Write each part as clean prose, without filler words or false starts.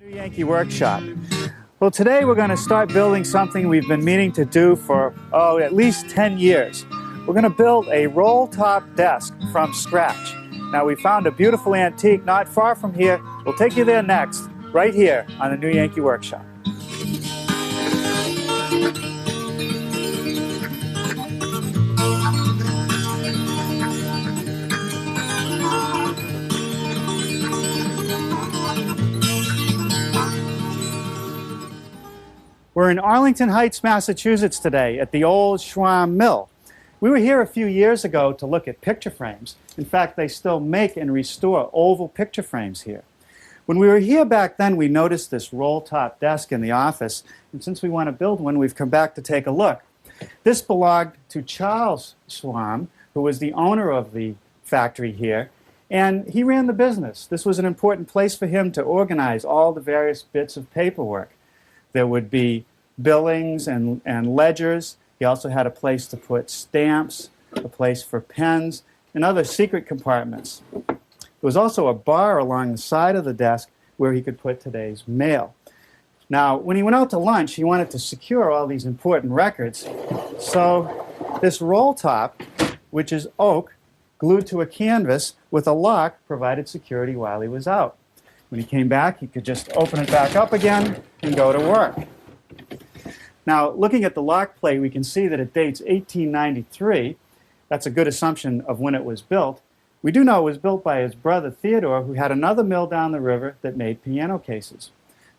New Yankee workshop. Well, today we're going to start building something we've been meaning to do for, at least 10 years. We're going to build a roll-top desk from scratch. Now, we found a beautiful antique not far from here. We'll take you there next, right here on the New Yankee workshop. We're in Arlington Heights, Massachusetts today at the Old Schwamb Mill. We were here a few years ago to look at picture frames. In fact, they still make and restore oval picture frames here. When we were here back then, we noticed this roll-top desk in the office, and since we want to build one, we've come back to take a look. This belonged to Charles Schwamb, who was the owner of the factory here, and he ran the business. This was an important place for him to organize all the various bits of paperwork. There would be billings and ledgers. He also had a place to put stamps, a place for pens, and other secret compartments. There was also a bar along the side of the desk where he could put today's mail. Now, when he went out to lunch, he wanted to secure all these important records. So this roll top, which is oak, glued to a canvas with a lock, provided security while he was out. When he came back, he could just open it back up again and go to work. Now, looking at the lock plate, we can see that it dates 1893. That's a good assumption of when it was built. We do know it was built by his brother Theodore, who had another mill down the river that made piano cases.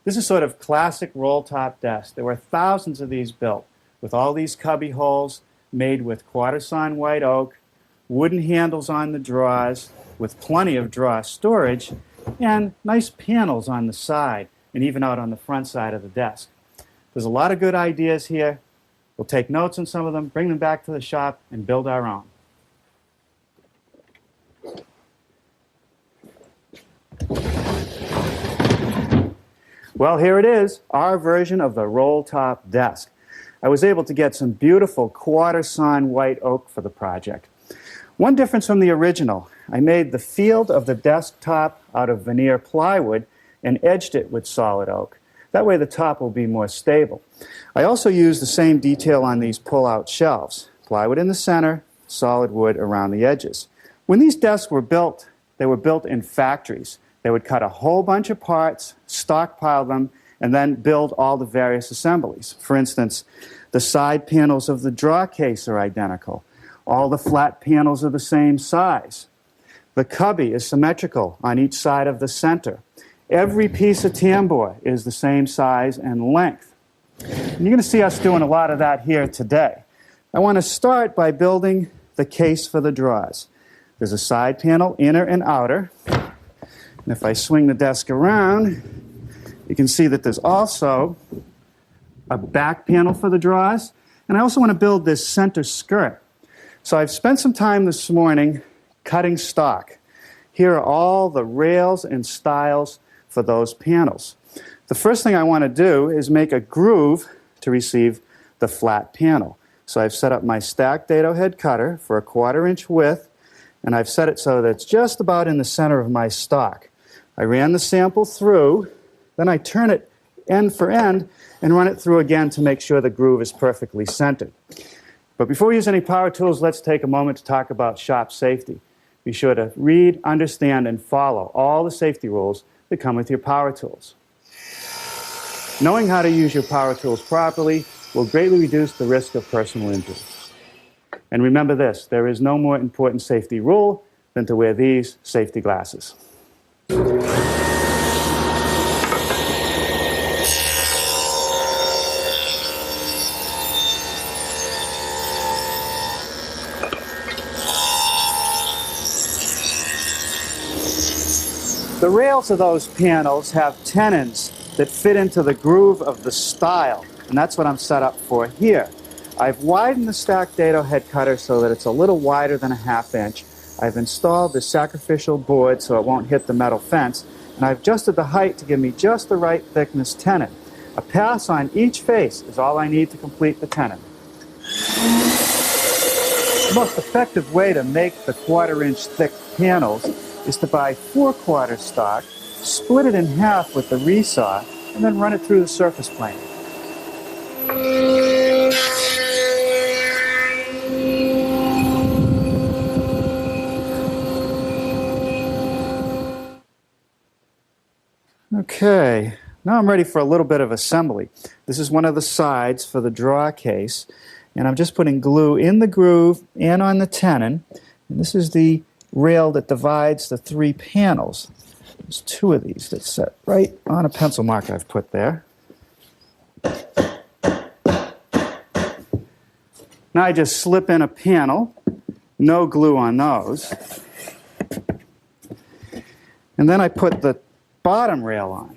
This is sort of classic roll-top desk. There were thousands of these built, with all these cubby holes made with quarter-sawn white oak, wooden handles on the drawers, with plenty of drawer storage, and nice panels on the side and even out on the front side of the desk. There's a lot of good ideas here. We'll take notes on some of them, bring them back to the shop, and build our own. Well, here it is, our version of the roll-top desk. I was able to get some beautiful quarter-sawn white oak for the project. One difference from the original, I made the field of the desktop out of veneer plywood and edged it with solid oak. That way the top will be more stable. I also used the same detail on these pull-out shelves. Plywood in the center, solid wood around the edges. When these desks were built, they were built in factories. They would cut a whole bunch of parts, stockpile them, and then build all the various assemblies. For instance, the side panels of the drawer case are identical. All the flat panels are the same size. The cubby is symmetrical on each side of the center. Every piece of tambour is the same size and length. And you're going to see us doing a lot of that here today. I want to start by building the case for the drawers. There's a side panel, inner and outer. And if I swing the desk around, you can see that there's also a back panel for the drawers. And I also want to build this center skirt. So I've spent some time this morning cutting stock. Here are all the rails and stiles for those panels. The first thing I want to do is make a groove to receive the flat panel. So I've set up my stacked dado head cutter for a 1/4 inch width, and I've set it so that it's just about in the center of my stock. I ran the sample through, then I turn it end for end and run it through again to make sure the groove is perfectly centered. But before we use any power tools, let's take a moment to talk about shop safety. Be sure to read, understand, and follow all the safety rules that come with your power tools. Knowing how to use your power tools properly will greatly reduce the risk of personal injury. And remember this, there is no more important safety rule than to wear these safety glasses. The rails of those panels have tenons that fit into the groove of the stile, and that's what I'm set up for here. I've widened the stacked dado head cutter so that it's a little wider than a 1/2 inch. I've installed the sacrificial board so it won't hit the metal fence, and I've adjusted the height to give me just the right thickness tenon. A pass on each face is all I need to complete the tenon. The most effective way to make the 1/4 inch thick panels is to buy 4/4 stock split it in half with the resaw, and then run it through the surface plane. Okay, now I'm ready for a little bit of assembly. This is one of the sides for the drawer case, and I'm just putting glue in the groove and on the tenon. And this is the rail that divides the three panels. There's two of these that set right on a pencil mark I've put there. Now I just slip in a panel, no glue on those. And then I put the bottom rail on.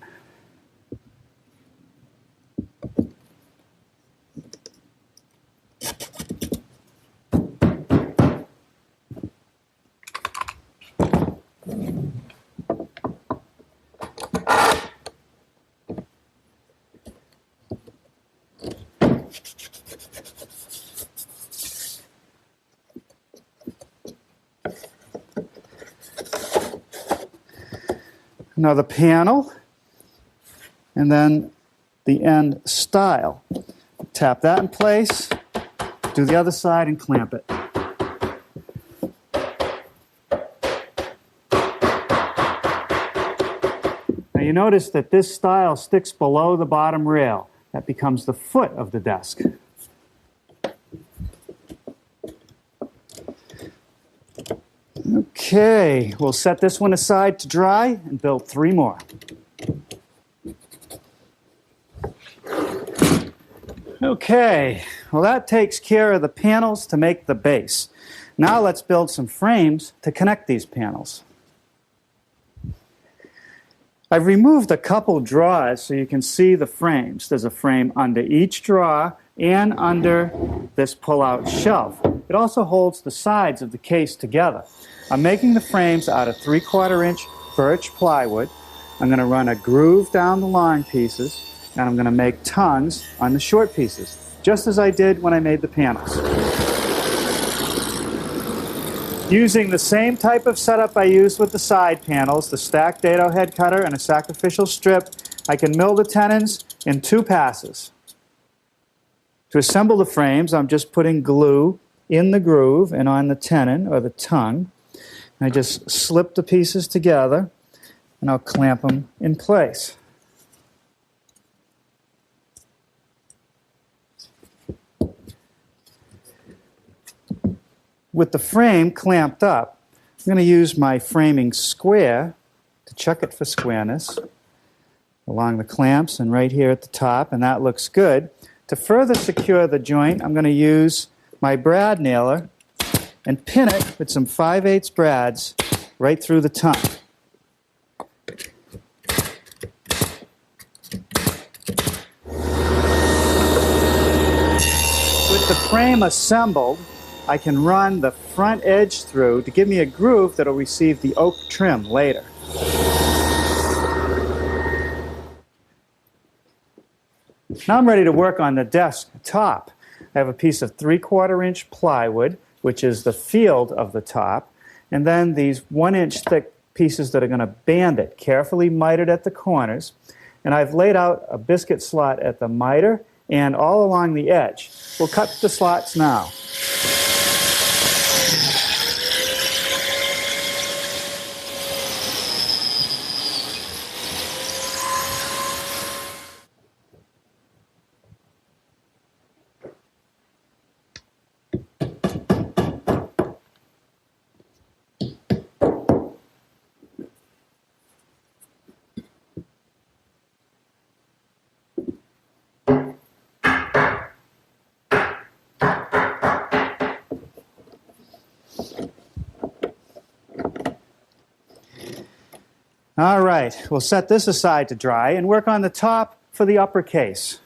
Now the panel, and then the end stile. Tap that in place, do the other side, and clamp it. Now you notice that this stile sticks below the bottom rail. That becomes the foot of the desk. Okay, we'll set this one aside to dry and build three more. Okay, well that takes care of the panels to make the base. Now let's build some frames to connect these panels. I've removed a couple drawers so you can see the frames. There's a frame under each drawer and under this pull-out shelf. It also holds the sides of the case together. I'm making the frames out of 3/4 inch birch plywood. I'm going to run a groove down the long pieces, and I'm going to make tongues on the short pieces, just as I did when I made the panels. Using the same type of setup I used with the side panels, the stacked dado head cutter and a sacrificial strip, I can mill the tenons in 2 passes. To assemble the frames, I'm just putting glue in the groove and on the tenon, or the tongue. I just slip the pieces together, and I'll clamp them in place. With the frame clamped up, I'm going to use my framing square to check it for squareness along the clamps and right here at the top, and that looks good. To further secure the joint, I'm going to use my brad nailer and pin it with some 5/8 brads right through the tongue. With the frame assembled, I can run the front edge through to give me a groove that will receive the oak trim later. Now I'm ready to work on the desk top. I have a piece of 3/4 inch plywood, which is the field of the top, and then these 1 inch thick pieces that are going to band it, carefully mitered at the corners. And I've laid out a biscuit slot at the miter and all along the edge. We'll cut the slots now. All right, we'll set this aside to dry and work on the top for the upper case.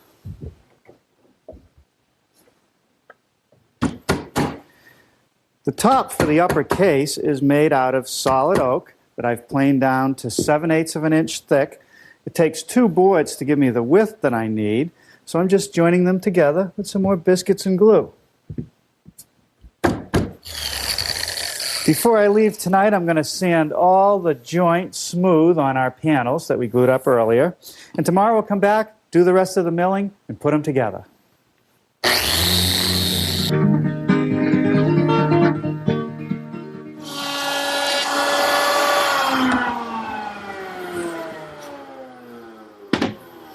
The top for the upper case is made out of solid oak that I've planed down to 7/8 of an inch thick. It takes 2 boards to give me the width that I need, so I'm just joining them together with some more biscuits and glue. Before I leave tonight, I'm going to sand all the joints smooth on our panels that we glued up earlier. And tomorrow we'll come back, do the rest of the milling, and put them together.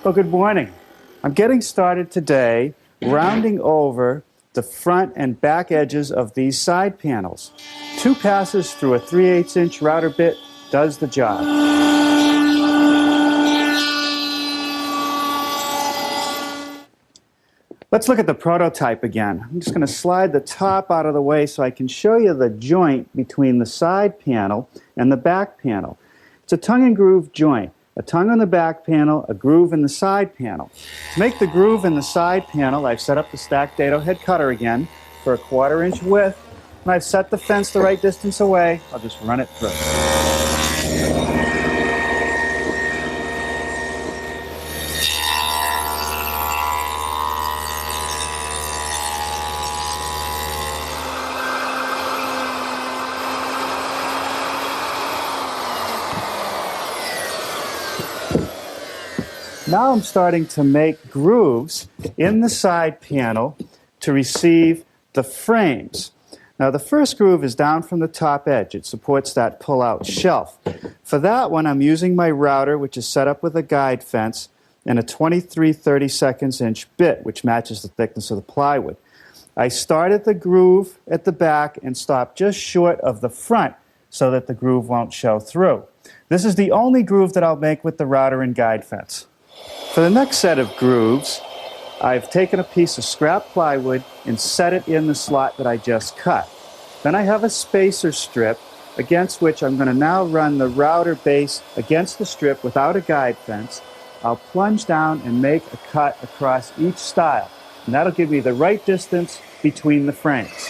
Well, good morning. I'm getting started today rounding over the front and back edges of these side panels. 2 passes through a 3/8" router bit does the job. Let's look at the prototype again. I'm just going to slide the top out of the way so I can show you the joint between the side panel and the back panel. It's a tongue and groove joint. A tongue on the back panel, a groove in the side panel. To make the groove in the side panel, I've set up the stacked dado head cutter again for a 1/4" width, and I've set the fence the right distance away. I'll just run it through. Now I'm starting to make grooves in the side panel to receive the frames. Now the first groove is down from the top edge. It supports that pull-out shelf. For that one, I'm using my router, which is set up with a guide fence and a 23/32" bit, which matches the thickness of the plywood. I started the groove at the back and stopped just short of the front so that the groove won't show through. This is the only groove that I'll make with the router and guide fence. For the next set of grooves, I've taken a piece of scrap plywood and set it in the slot that I just cut. Then I have a spacer strip against which I'm going to now run the router base against the strip without a guide fence. I'll plunge down and make a cut across each stile, and that'll give me the right distance between the frames.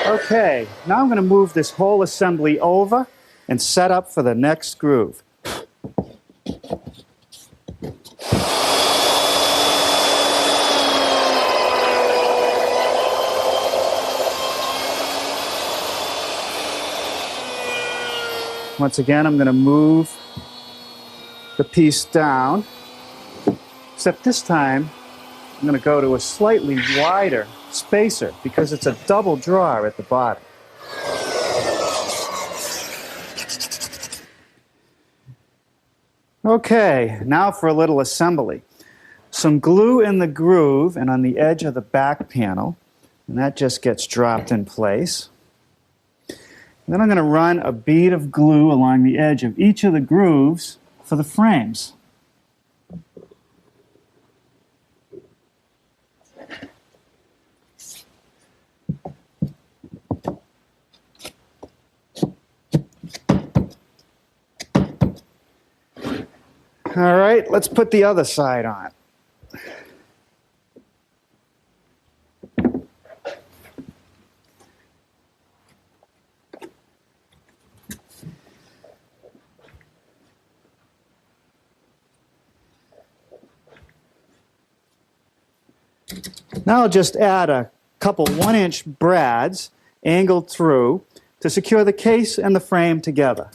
Okay, now I'm going to move this whole assembly over and set up for the next groove. Once again, I'm going to move the piece down, except this time I'm going to go to a slightly wider spacer because it's a double drawer at the bottom. Okay, now for a little assembly. Some glue in the groove and on the edge of the back panel, and that just gets dropped in place. Then I'm going to run a bead of glue along the edge of each of the grooves for the frames. All right, let's put the other side on. Now I'll just add a couple 1" brads angled through to secure the case and the frame together.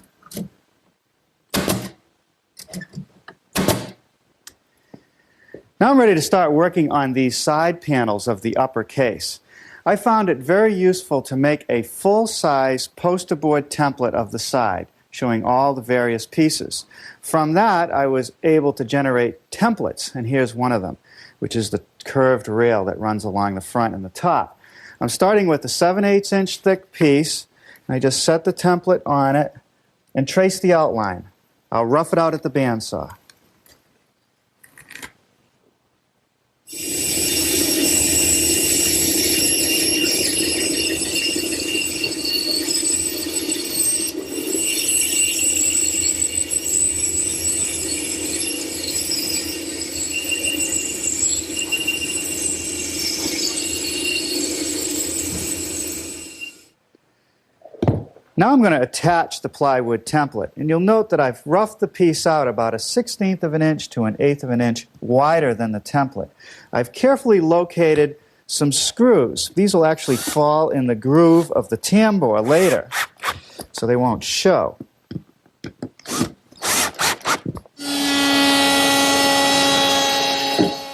Now I'm ready to start working on these side panels of the upper case. I found it very useful to make a full-size poster board template of the side, showing all the various pieces. From that, I was able to generate templates, and here's one of them, which is the curved rail that runs along the front and the top. I'm starting with a 7/8" thick piece, and I just set the template on it and trace the outline. I'll rough it out at the bandsaw. Now I'm going to attach the plywood template, and you'll note that I've roughed the piece out about a 1/16 of an inch to an 1/8 of an inch wider than the template. I've carefully located some screws. These will actually fall in the groove of the tambour later, so they won't show.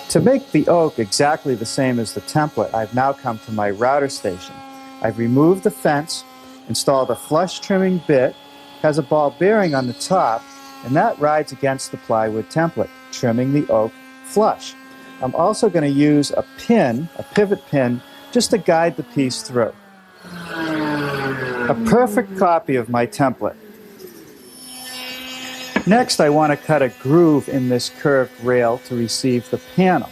To make the oak exactly the same as the template, I've now come to my router station. I've removed the fence, installed a flush trimming bit, has a ball bearing on the top, and that rides against the plywood template, trimming the oak flush. I'm also going to use a pin, a pivot pin, just to guide the piece through. A perfect copy of my template. Next, I want to cut a groove in this curved rail to receive the panel.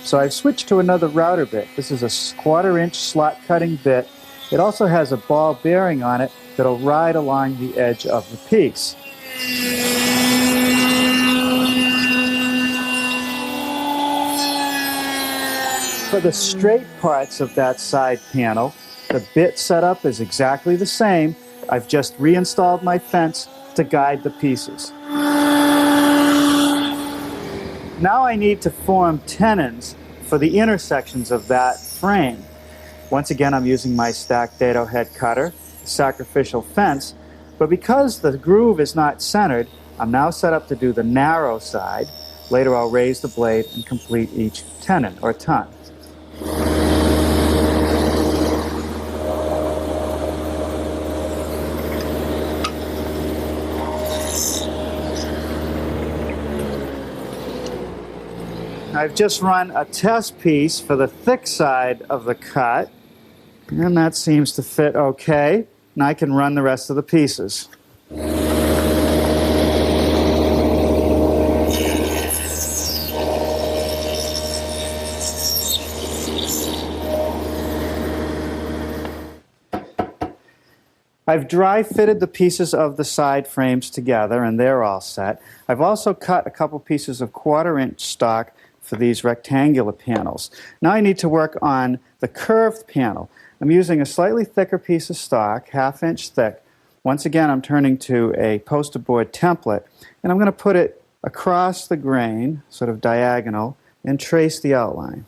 So I've switched to another router bit. This is a 1/4-inch slot cutting bit. It also has a ball bearing on it that'll ride along the edge of the piece. For the straight parts of that side panel, the bit setup is exactly the same. I've just reinstalled my fence to guide the pieces. Now I need to form tenons for the intersections of that frame. Once again, I'm using my stacked dado head cutter, sacrificial fence, but because the groove is not centered, I'm now set up to do the narrow side. Later I'll raise the blade and complete each tenon or ton. I've just run a test piece for the thick side of the cut, and that seems to fit okay. Now I can run the rest of the pieces. I've dry fitted the pieces of the side frames together, and they're all set. I've also cut a couple pieces of 1/4-inch stock for these rectangular panels. Now I need to work on the curved panel. I'm using a slightly thicker piece of stock, 1/2 inch thick. Once again, I'm turning to a poster board template, and I'm going to put it across the grain, sort of diagonal, and trace the outline.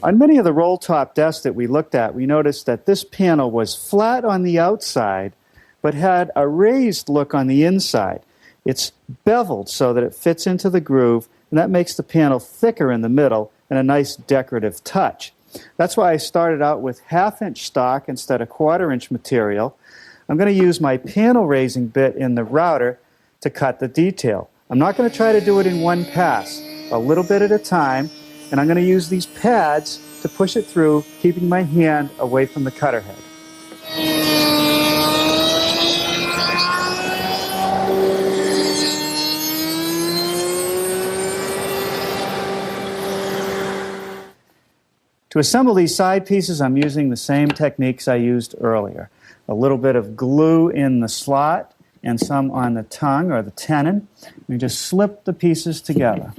On many of the roll-top desks that we looked at, we noticed that this panel was flat on the outside, but had a raised look on the inside. It's beveled so that it fits into the groove, and that makes the panel thicker in the middle and a nice decorative touch. That's why I started out with 1/2 inch stock instead of 1/4-inch material. I'm going to use my panel raising bit in the router to cut the detail. I'm not going to try to do it in one pass, a little bit at a time, and I'm going to use these pads to push it through, keeping my hand away from the cutter head. To assemble these side pieces, I'm using the same techniques I used earlier. A little bit of glue in the slot and some on the tongue or the tenon. We just slip the pieces together.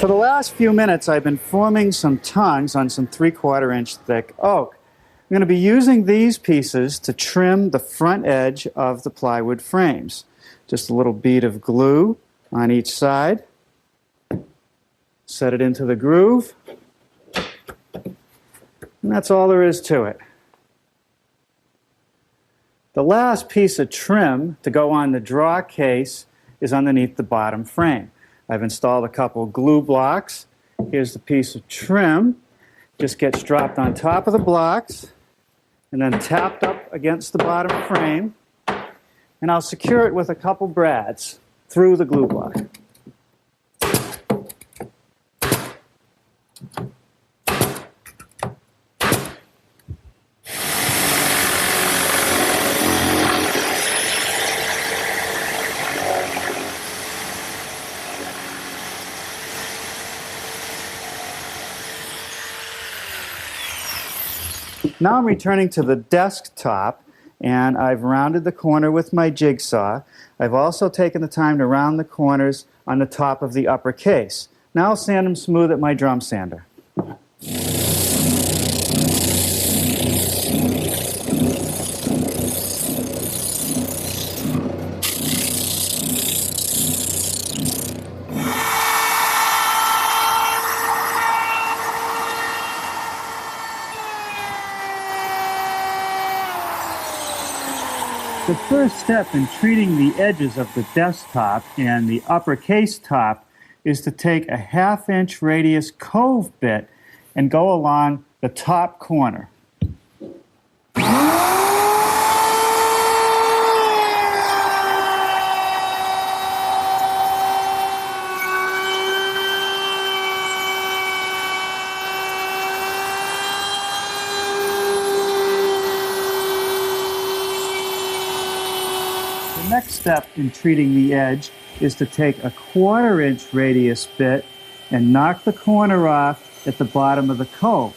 For the last few minutes, I've been forming some tongues on some 3/4-inch thick oak. I'm going to be using these pieces to trim the front edge of the plywood frames. Just a little bead of glue on each side. Set it into the groove. And that's all there is to it. The last piece of trim to go on the draw case is underneath the bottom frame. I've installed a couple glue blocks. Here's the piece of trim. Just gets dropped on top of the blocks and then tapped up against the bottom frame. And I'll secure it with a couple brads through the glue block. Now I'm returning to the desktop, and I've rounded the corner with my jigsaw. I've also taken the time to round the corners on the top of the upper case. Now I'll sand them smooth at my drum sander. The first step in treating the edges of the desktop and the upper case top is to take a 1/2-inch radius cove bit and go along the top corner. The next step in treating the edge is to take a 1/4-inch radius bit and knock the corner off at the bottom of the cove.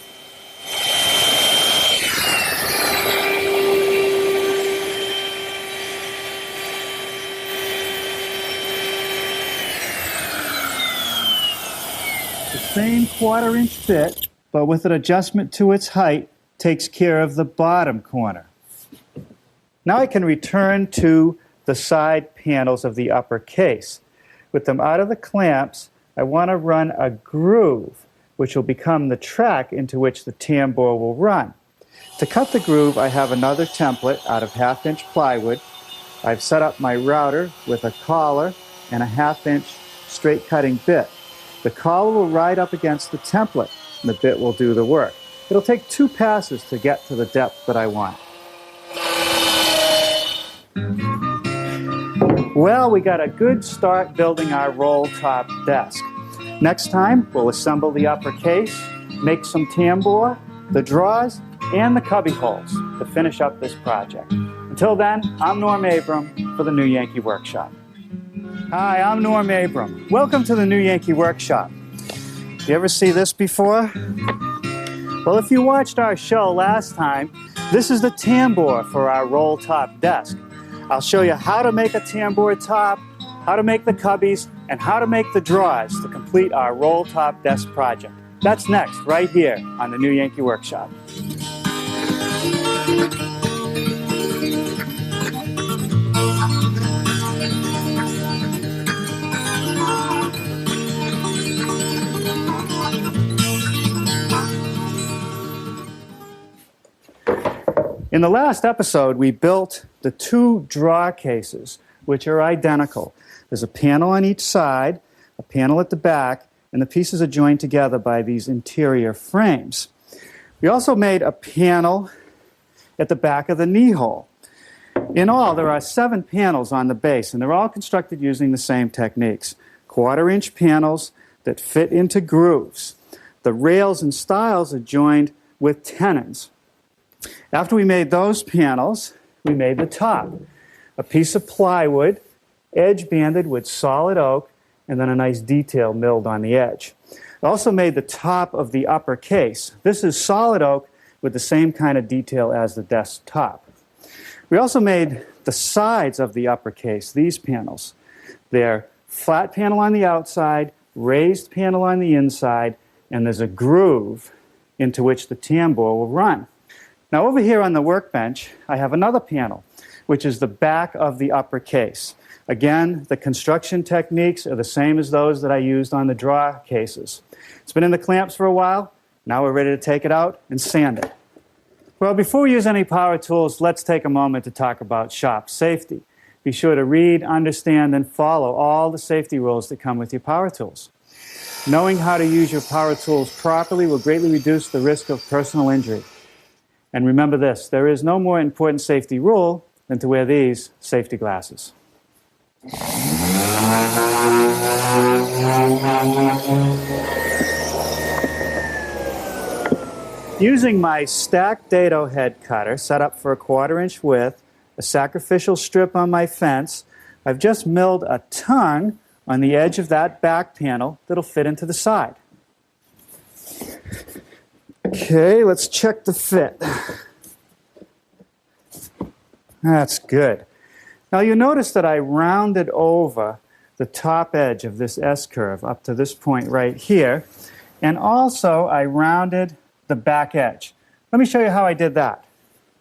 The same 1/4-inch bit, but with an adjustment to its height, takes care of the bottom corner. Now I can return to the side panels of the upper case. With them out of the clamps, I want to run a groove, which will become the track into which the tambour will run. To cut the groove, I have another template out of 1/2-inch plywood. I've set up my router with a collar and a 1/2-inch straight cutting bit. The collar will ride up against the template, and the bit will do the work. It'll take 2 passes to get to the depth that I want. Well, we got a good start building our roll-top desk. Next time, we'll assemble the upper case, make some tambour, the drawers, and the cubby holes to finish up this project. Until then, I'm Norm Abram for the New Yankee Workshop. Hi, I'm Norm Abram. Welcome to the New Yankee Workshop. You ever see this before? Well, if you watched our show last time, this is the tambour for our roll-top desk. I'll show you how to make a tambour top, how to make the cubbies, and how to make the drawers to complete our roll-top desk project. That's next, right here on the New Yankee Workshop. In the last episode, we built the 2 drawer cases, which are identical. There's a panel on each side, a panel at the back, and the pieces are joined together by these interior frames. We also made a panel at the back of the knee hole. In all, there are 7 panels on the base, and they're all constructed using the same techniques. 1/4-inch panels that fit into grooves. The rails and stiles are joined with tenons. After we made those panels, we made the top. A piece of plywood, edge banded with solid oak, and then a nice detail milled on the edge. I also made the top of the upper case. This is solid oak with the same kind of detail as the desk top. We also made the sides of the upper case, these panels. They're flat panel on the outside, raised panel on the inside, and there's a groove into which the tambour will run. Now over here on the workbench, I have another panel, which is the back of the upper case. Again, the construction techniques are the same as those that I used on the drawer cases. It's been in the clamps for a while. Now we're ready to take it out and sand it. Well, before we use any power tools, let's take a moment to talk about shop safety. Be sure to read, understand, and follow all the safety rules that come with your power tools. Knowing how to use your power tools properly will greatly reduce the risk of personal injury. And remember this, there is no more important safety rule than to wear these safety glasses. Using my stacked dado head cutter set up for a 1/4 inch width, a sacrificial strip on my fence, I've just milled a tongue on the edge of that back panel that'll fit into the side. Okay, let's check the fit. That's good. Now you'll notice that I rounded over the top edge of this S-curve up to this point right here, and also I rounded the back edge. Let me show you how I did that.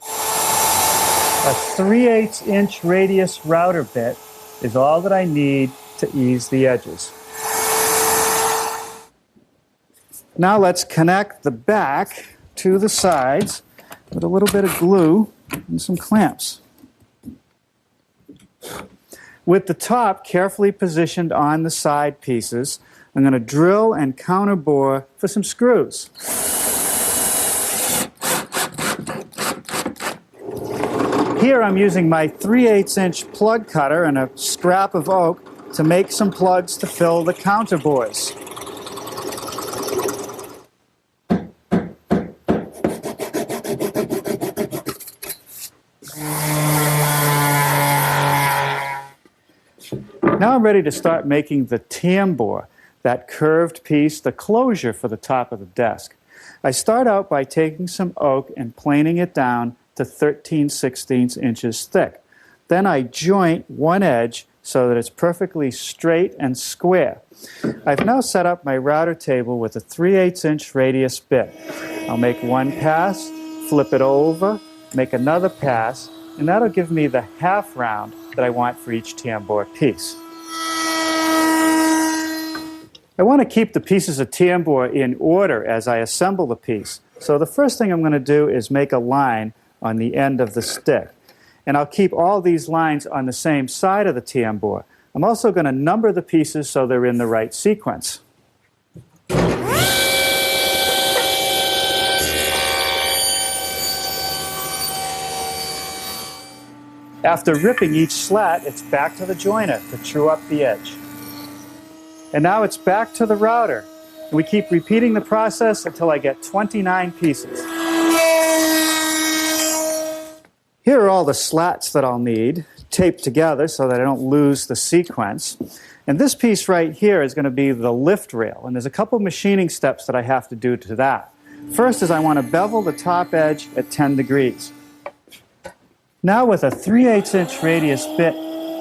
A 3/8 inch radius router bit is all that I need to ease the edges. Now let's connect the back to the sides with a little bit of glue and some clamps. With the top carefully positioned on the side pieces, I'm going to drill and counterbore for some screws. Here I'm using my 3/8 inch plug cutter and a scrap of oak to make some plugs to fill the counterbores. Now I'm ready to start making the tambour, that curved piece, the closure for the top of the desk. I start out by taking some oak and planing it down to 13/16 inches thick. Then I joint one edge so that it's perfectly straight and square. I've now set up my router table with a 3/8 inch radius bit. I'll make one pass, flip it over, make another pass, and that'll give me the half round that I want for each tambour piece. I want to keep the pieces of tambour in order as I assemble the piece. So the first thing I'm going to do is make a line on the end of the stick. And I'll keep all these lines on the same side of the tambour. I'm also going to number the pieces so they're in the right sequence. After ripping each slat, it's back to the joiner to true up the edge. And now it's back to the router. We keep repeating the process until I get 29 pieces. Here are all the slats that I'll need, taped together so that I don't lose the sequence. And this piece right here is going to be the lift rail, and there's a couple machining steps that I have to do to that. First is I want to bevel the top edge at 10 degrees. Now with a 3/8 inch radius bit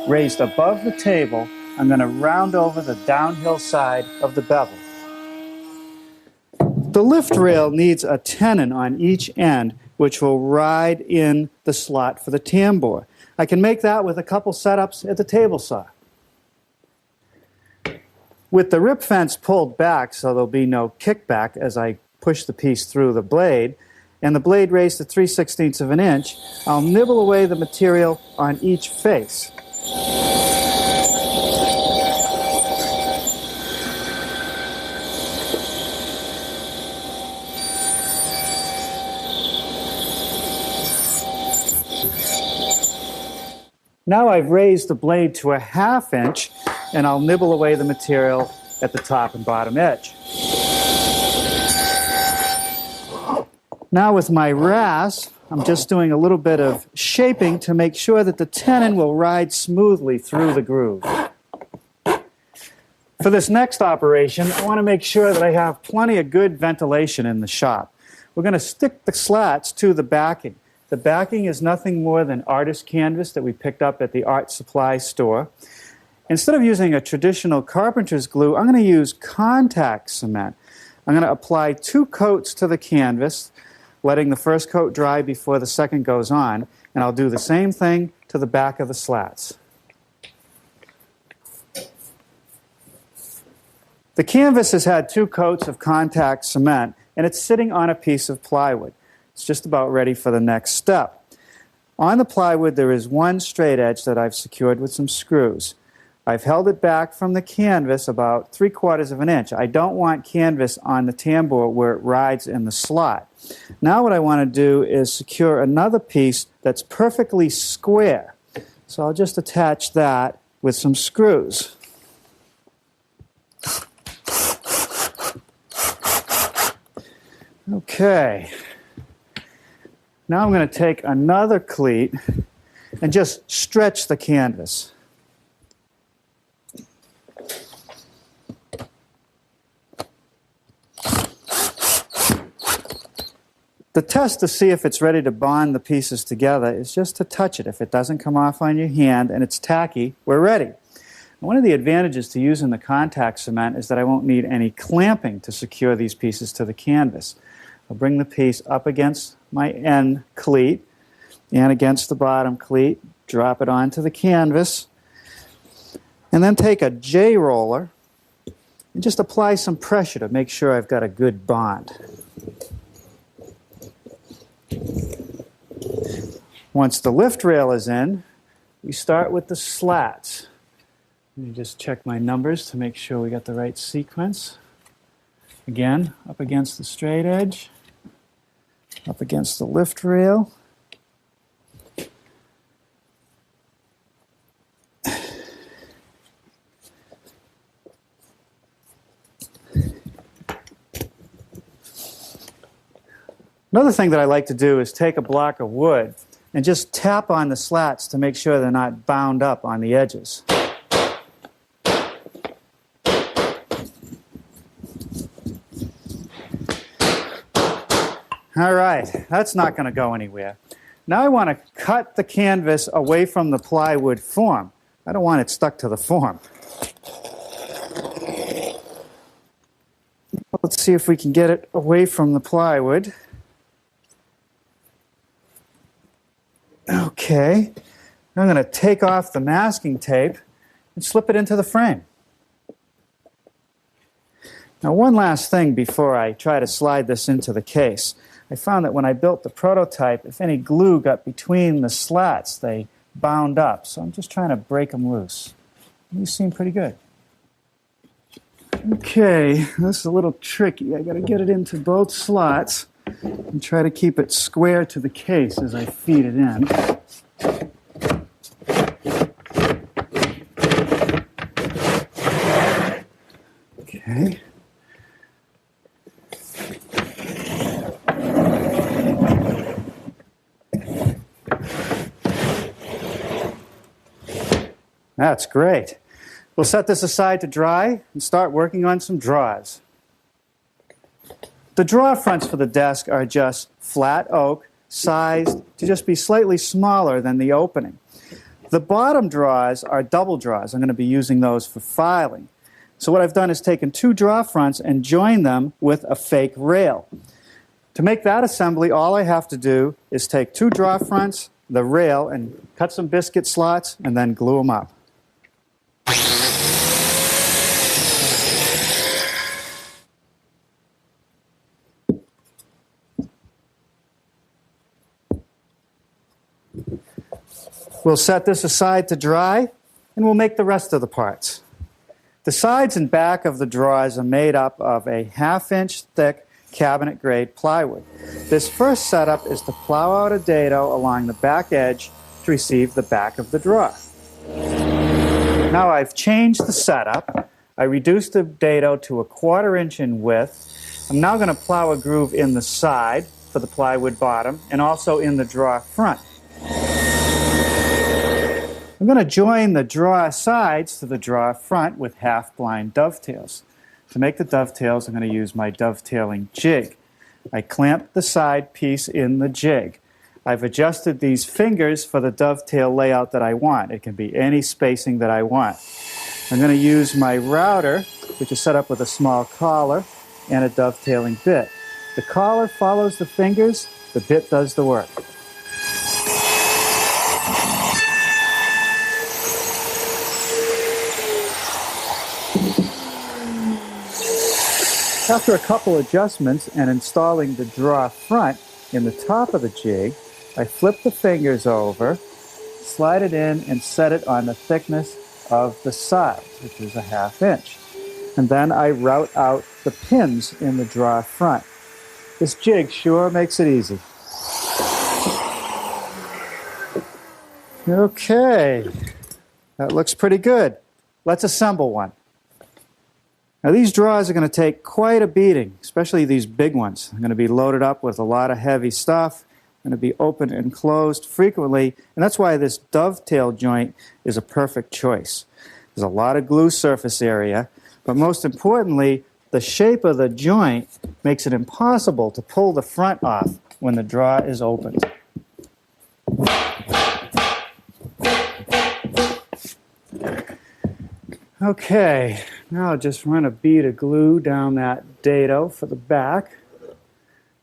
raised above the table, I'm going to round over the downhill side of the bevel. The lift rail needs a tenon on each end, which will ride in the slot for the tambour. I can make that with a couple setups at the table saw. With the rip fence pulled back so there'll be no kickback as I push the piece through the blade, and the blade raised to 3/16 of an inch, I'll nibble away the material on each face. Now I've raised the blade to a 1/2 inch, and I'll nibble away the material at the top and bottom edge. Now with my rasp, I'm just doing a little bit of shaping to make sure that the tenon will ride smoothly through the groove. For this next operation, I want to make sure that I have plenty of good ventilation in the shop. We're going to stick the slats to the backing. The backing is nothing more than artist canvas that we picked up at the art supply store. Instead of using a traditional carpenter's glue, I'm going to use contact cement. I'm going to apply 2 coats to the canvas, letting the first coat dry before the second goes on, and I'll do the same thing to the back of the slats. The canvas has had 2 coats of contact cement, and it's sitting on a piece of plywood. It's just about ready for the next step. On the plywood, there is one straight edge that I've secured with some screws. I've held it back from the canvas about 3/4 of an inch. I don't want canvas on the tambour where it rides in the slot. Now what I want to do is secure another piece that's perfectly square. So I'll just attach that with some screws. Okay. Now I'm going to take another cleat and just stretch the canvas. The test to see if it's ready to bond the pieces together is just to touch it. If it doesn't come off on your hand and it's tacky, we're ready. One of the advantages to using the contact cement is that I won't need any clamping to secure these pieces to the canvas. I'll bring the piece up against my end cleat and against the bottom cleat, drop it onto the canvas, and then take a J-roller and just apply some pressure to make sure I've got a good bond. Once the lift rail is in, we start with the slats. Let me just check my numbers to make sure we got the right sequence. Again, up against the straight edge, up against the lift rail. Another thing that I like to do is take a block of wood and just tap on the slats to make sure they're not bound up on the edges. All right, that's not going to go anywhere. Now I want to cut the canvas away from the plywood form. I don't want it stuck to the form. Let's see if we can get it away from the plywood. Okay, I'm going to take off the masking tape and slip it into the frame. Now, one last thing before I try to slide this into the case. I found that when I built the prototype, if any glue got between the slats, they bound up. So I'm just trying to break them loose. These seem pretty good. Okay, this is a little tricky. I got to get it into both slots and try to keep it square to the case as I feed it in. Okay. That's great. We'll set this aside to dry and start working on some drawers. The drawer fronts for the desk are just flat oak, sized to just be slightly smaller than the opening. The bottom drawers are double drawers. I'm going to be using those for filing. So what I've done is taken two drawer fronts and joined them with a fake rail. To make that assembly, all I have to do is take two drawer fronts, the rail, and cut some biscuit slots, and then glue them up. We'll set this aside to dry, and we'll make the rest of the parts. The sides and back of the drawers are made up of a 1/2-inch thick cabinet-grade plywood. This first setup is to plow out a dado along the back edge to receive the back of the drawer. Now I've changed the setup. I reduced the dado to 1/4 inch in width. I'm now going to plow a groove in the side for the plywood bottom and also in the drawer front. I'm going to join the drawer sides to the drawer front with half-blind dovetails. To make the dovetails, I'm going to use my dovetailing jig. I clamp the side piece in the jig. I've adjusted these fingers for the dovetail layout that I want. It can be any spacing that I want. I'm going to use my router, which is set up with a small collar and a dovetailing bit. The collar follows the fingers, the bit does the work. After a couple adjustments and installing the drawer front in the top of the jig, I flip the fingers over, slide it in, and set it on the thickness of the sides, which is a 1/2 inch. And then I route out the pins in the drawer front. This jig sure makes it easy. Okay, that looks pretty good. Let's assemble one. Now these drawers are going to take quite a beating, especially these big ones. They're going to be loaded up with a lot of heavy stuff, going to be opened and closed frequently, and that's why this dovetail joint is a perfect choice. There's a lot of glue surface area, but most importantly, the shape of the joint makes it impossible to pull the front off when the drawer is opened. Okay, now I'll just run a bead of glue down that dado for the back.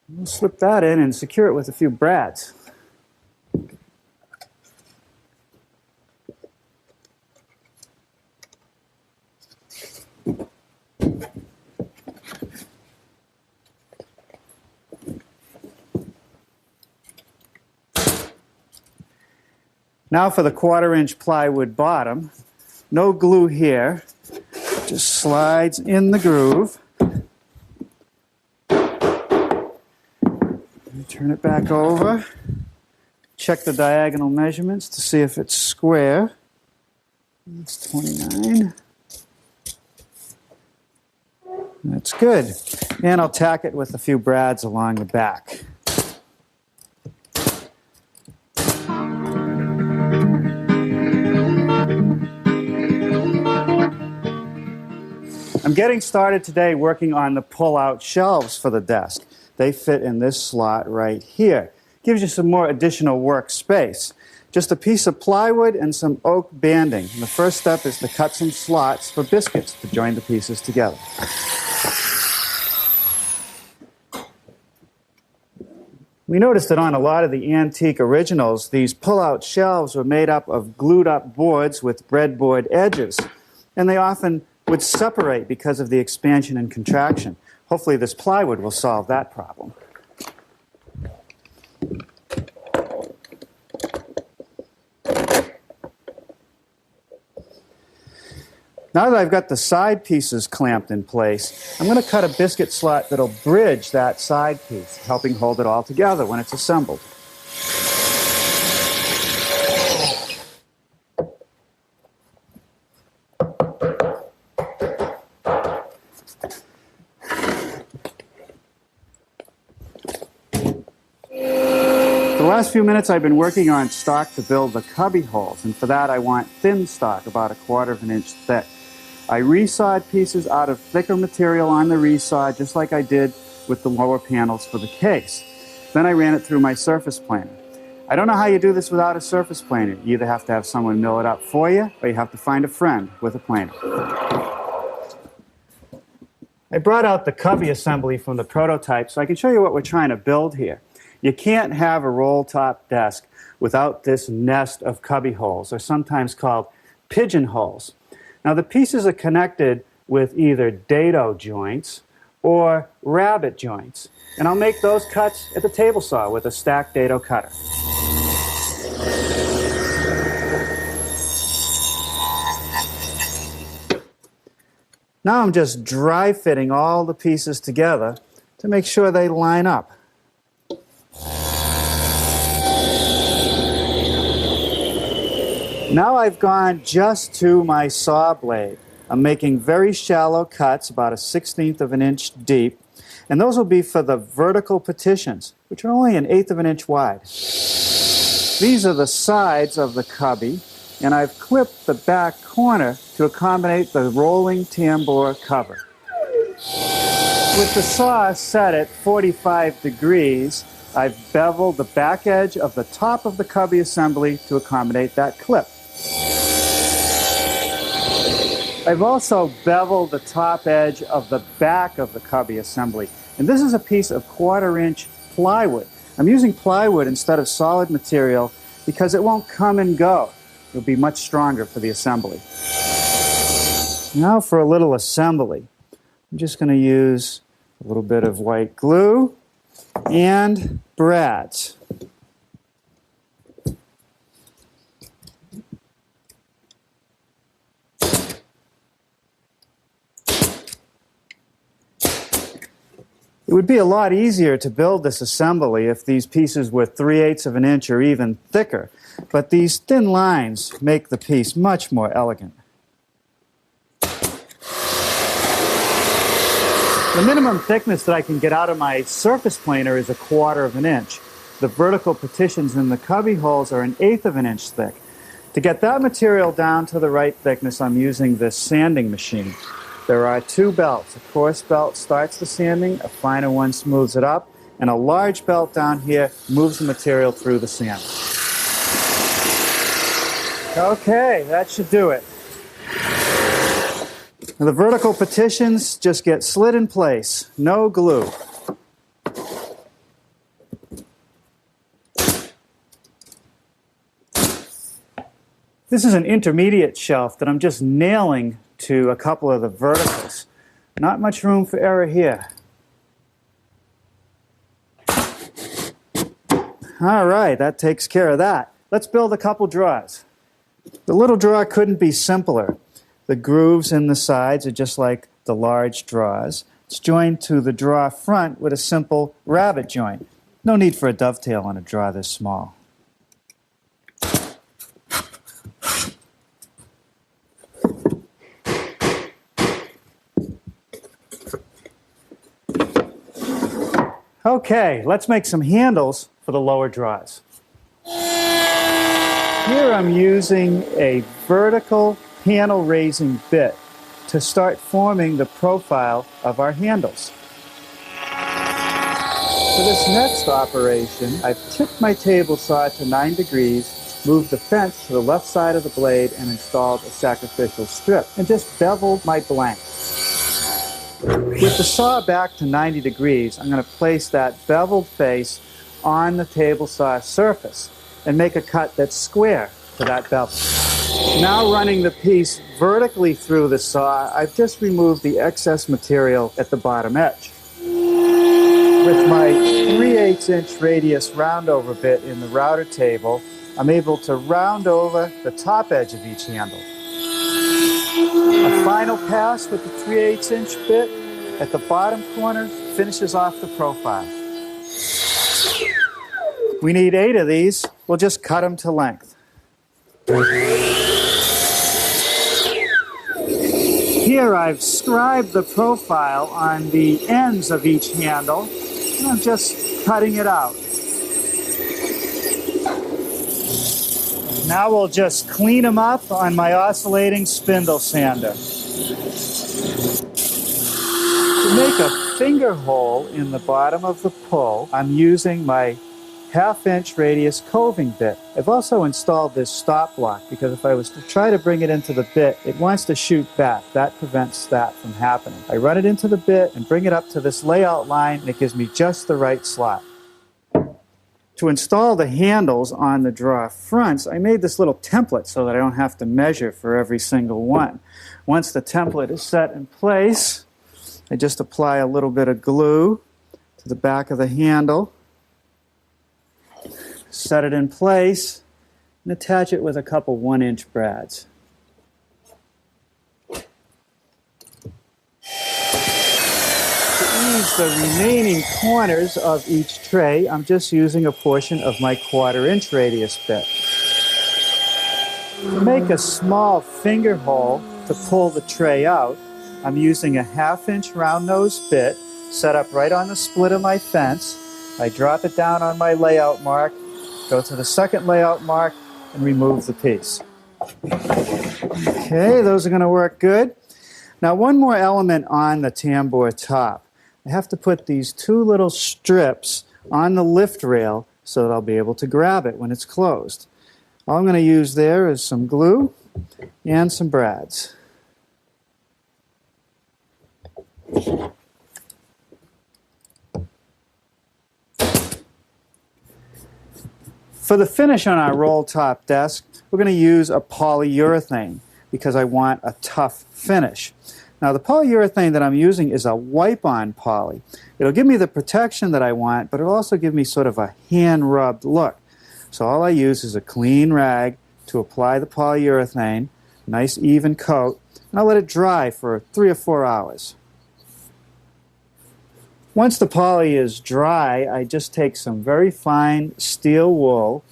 We'll slip that in and secure it with a few brads. Now for the 1/4 inch plywood bottom. No glue here, just slides in the groove. Turn it back over. Check the diagonal measurements to see if it's square. That's 29. That's good. And I'll tack it with a few brads along the back. I'm getting started today working on the pull-out shelves for the desk. They fit in this slot right here. Gives you some more additional workspace. Just a piece of plywood and some oak banding. And the first step is to cut some slots for biscuits to join the pieces together. We noticed that on a lot of the antique originals, these pull-out shelves were made up of glued-up boards with breadboard edges. And they often would separate because of the expansion and contraction. Hopefully this plywood will solve that problem. Now that I've got the side pieces clamped in place, I'm going to cut a biscuit slot that'll bridge that side piece, helping hold it all together when it's assembled. The last few minutes I've been working on stock to build the cubby holes, and for that I want thin stock, about 1/4 inch thick. I resawed pieces out of thicker material on the resaw, just like I did with the lower panels for the case. Then I ran it through my surface planer. I don't know how you do this without a surface planer. You either have to have someone mill it up for you, or you have to find a friend with a planer. I brought out the cubby assembly from the prototype so I can show you what we're trying to build here. You can't have a roll-top desk without this nest of cubby holes, or sometimes called pigeonholes. Now the pieces are connected with either dado joints or rabbet joints, and I'll make those cuts at the table saw with a stacked dado cutter. Now I'm just dry fitting all the pieces together to make sure they line up. Now I've gone just to my saw blade. I'm making very shallow cuts, about 1/16 of an inch deep, and those will be for the vertical partitions, which are only 1/8 of an inch wide. These are the sides of the cubby, and I've clipped the back corner to accommodate the rolling tambour cover. With the saw set at 45 degrees, I've beveled the back edge of the top of the cubby assembly to accommodate that clip. I've also beveled the top edge of the back of the cubby assembly. And this is a piece of 1/4 inch plywood. I'm using plywood instead of solid material because it won't come and go. It'll be much stronger for the assembly. Now for a little assembly. I'm just going to use a little bit of white glue and brads. It would be a lot easier to build this assembly if these pieces were 3/8 of an inch or even thicker, but these thin lines make the piece much more elegant. The minimum thickness that I can get out of my surface planer is 1/4 of an inch. The vertical partitions in the cubby holes are 1/8 of an inch thick. To get that material down to the right thickness, I'm using this sanding machine. There are 2 belts. A coarse belt starts the sanding, a finer one smooths it up, and a large belt down here moves the material through the sand. Okay, that should do it. Now, the vertical partitions just get slid in place, no glue. This is an intermediate shelf that I'm just nailing to a couple of the verticals. Not much room for error here. All right, that takes care of that. Let's build a couple drawers. The little drawer couldn't be simpler. The grooves in the sides are just like the large drawers. It's joined to the drawer front with a simple rabbet joint. No need for a dovetail on a drawer this small. Okay, let's make some handles for the lower drawers. Here I'm using a vertical panel raising bit to start forming the profile of our handles. For this next operation, I've tipped my table saw to 9 degrees, moved the fence to the left side of the blade, and installed a sacrificial strip, and just beveled my blank. With the saw back to 90 degrees, I'm going to place that beveled face on the table saw surface and make a cut that's square to that bevel. Now running the piece vertically through the saw, I've just removed the excess material at the bottom edge. With my 3/8 inch radius roundover bit in the router table, I'm able to round over the top edge of each handle. A final pass with the 3/8 inch bit at the bottom corner finishes off the profile. We need 8 of these. We'll just cut them to length. Here I've scribed the profile on the ends of each handle, and I'm just cutting it out. Now we'll just clean them up on my oscillating spindle sander. To make a finger hole in the bottom of the pull, I'm using my 1/2 inch radius coving bit. I've also installed this stop block because if I was to try to bring it into the bit, it wants to shoot back. That prevents that from happening. I run it into the bit and bring it up to this layout line, and it gives me just the right slot. To install the handles on the drawer fronts, I made this little template so that I don't have to measure for every single one. Once the template is set in place, I just apply a little bit of glue to the back of the handle, set it in place, and attach it with a couple 1-inch brads. To ease the remaining corners of each tray, I'm just using a portion of my 1/4 inch radius bit. To make a small finger hole to pull the tray out, I'm using a 1/2 inch round nose bit set up right on the split of my fence. I drop it down on my layout mark, go to the second layout mark, and remove the piece. Okay, those are going to work good. Now one more element on the tambour top. I have to put these 2 little strips on the lift rail so that I'll be able to grab it when it's closed. All I'm going to use there is some glue and some brads. For the finish on our roll top desk, we're going to use a polyurethane because I want a tough finish. Now the polyurethane that I'm using is a wipe-on poly. It'll give me the protection that I want, but it'll also give me sort of a hand-rubbed look. So all I use is a clean rag to apply the polyurethane, nice even coat, and I'll let it dry for 3 or 4 hours. Once the poly is dry, I just take some very fine steel wool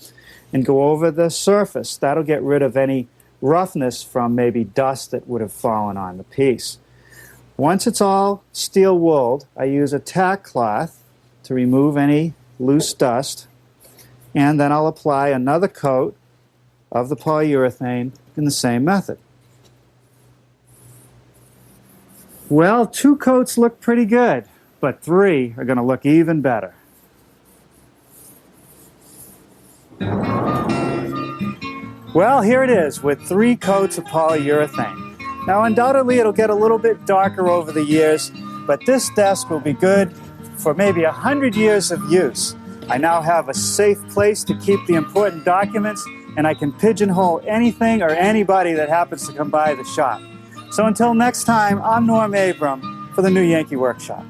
and go over the surface. That'll get rid of any roughness from maybe dust that would have fallen on the piece. Once it's all steel wooled, I use a tack cloth to remove any loose dust, and then I'll apply another coat of the polyurethane in the same method. Well, 2 coats look pretty good, but 3 are going to look even better. Well, here it is with 3 coats of polyurethane. Now, undoubtedly, it'll get a little bit darker over the years, but this desk will be good for maybe 100 years of use. I now have a safe place to keep the important documents, and I can pigeonhole anything or anybody that happens to come by the shop. So until next time, I'm Norm Abram for the New Yankee Workshop.